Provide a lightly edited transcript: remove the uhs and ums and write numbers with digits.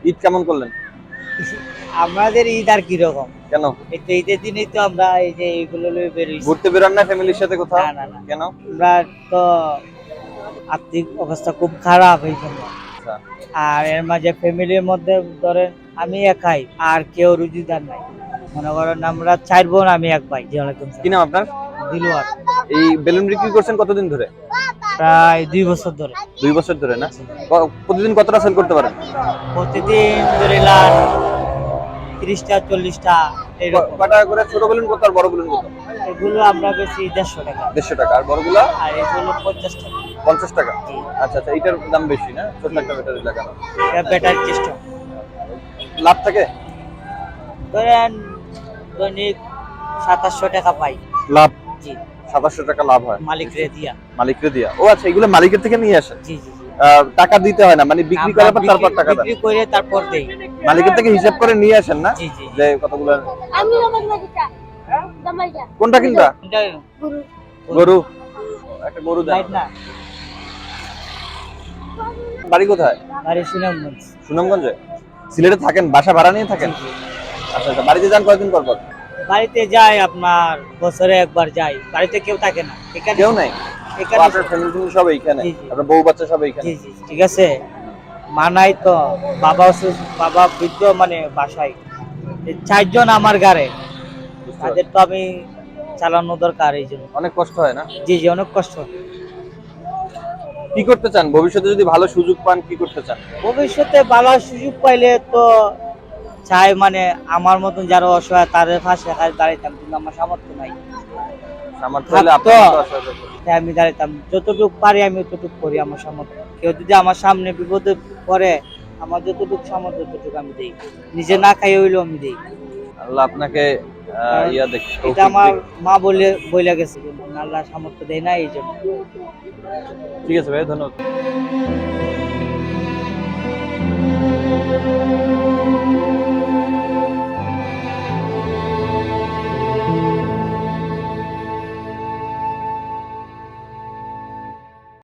ঈদ কেমন করলেন? আমাদের ঈদ আর কিরকম, কেন? এই তো ঈদের দিনই তো আমরা এই যে এইগুলো লয়ে বেরোইছি। ঘুরতে বেরোন না ফ্যামিলির সাথে কোথাও? না না না, কেন? আমরা তো আর্থিক অবস্থা খুব খারাপ এই জন্য। আচ্ছা। আর এর মাঝে ফ্যামিলির মধ্যে ধরেন আমি একাই, আর কেউ রুজিদার নাই। মনে করেন আমরা 4 বোন, আমি এক ভাই। জি ওয়ালাইকুম কি সালাম। নাম আপনার? দিলওয়ার। এই বেলুন বিক্রি করছেন কতদিন ধরে? প্রায় 2 বছর ধরে। 2 বছর ধরে না? প্রতিদিন কতটা সেল করতে পারেন? প্রতিদিন ধরিলাম 30টা 40টা এরকম। কয় টাকা করে ছোট বেলুন কত আর বড় বেলুন কত? এগুলো আমরা বেশি 150 টাকা, 150 টাকা। আর বড়গুলা? আর এগুলো 50 টাকা। 50 টাকা। জি। আচ্ছা আচ্ছা, এটার দাম বেশি না? ছোট একটা ব্যাটারি লাগানো। এটা ব্যাটারি সিস্টেম। লাভ থাকে? ধরেন দৈনিক 2700 টাকা পাই। লাভ জি, 2700 টাকা লাভ হয় মালিকরে দিয়া। মালিকরে দিয়া। ও আচ্ছা, এগুলো মালিকের থেকে নিয়ে আসেন? জি জি জি। টাকা দিতে হয় না, মানে বিক্রি আমরা করার পর তারপর টাকা দেন? বিক্রি করে তারপর দেই। মালিকের থেকে হিসাব করে নিয়ে আসেন না? জি জি জি। যে কতগুলো। আমি আমার মাটিটা জামাইটা কোনটা কিনবা? এটা গুরু গরু। একটা গরু দেন। লাইট না, বাড়ি কোথায়? বাড়ি সুনামগঞ্জ। সুনামগঞ্জে? সিলেটে থাকেন, বাসা ভাড়া নিয়ে থাকেন? জি জি। আচ্ছা আচ্ছা, বাড়িতে যান কয়দিন পর পর? বাড়িতে যাই আপনার বছরে একবার যাই। বাড়িতে কেউ থাকে না এখানে। কেউ নাই? এখানে আপনার ফ্যামিলি সব এইখানে? জি, জি। আপনার বউ বাচ্চা সব এইখানে? জি জি ঠিক আছে। মানাই তো, বাবা অসুস্থ, বাবা বৃদ্ধ, মানে বাসায়। এই 4 জন আমার গাড়ে, বুঝতে তাদের পারছি। তো আমি চালানো দরকার এই জন্য। অনেক কষ্ট হয় না? জি জি, অনেক কষ্ট। কি করতে চান ভবিষ্যতে যদি ভালো সুযোগ পান, কি করতে চান? ভবিষ্যতে ভালো সুযোগ পাইলে তো চাই, মানে আমার মতন যারা অসহায় তাদের পাশে দাঁড়াইতাম, কিন্তু আমার সামর্থ্য নাই। সামর্থ্য হলে থাকতো, আপনার মতো আসলে তাই আমি দাঁড়াইতাম। যতটুকু পারি আমি ততটুকু করি আমার সামর্থ্য। কেউ যদি আমার সামনে বিপদে পড়ে, আমার যতটুকু সামর্থ্য ততটুকু আমি দিই। নিজে না খাই হইলেও আমি দিই। আল্লাহ আপনাকে কারণ ইয়া দেখি, এটা তৌফিক আমার দিক। মা বলে গেছে যে আল্লাহ সামর্থ্য দেয় না এই জন্য। ঠিক আছে ভাই, ধন্যবাদ।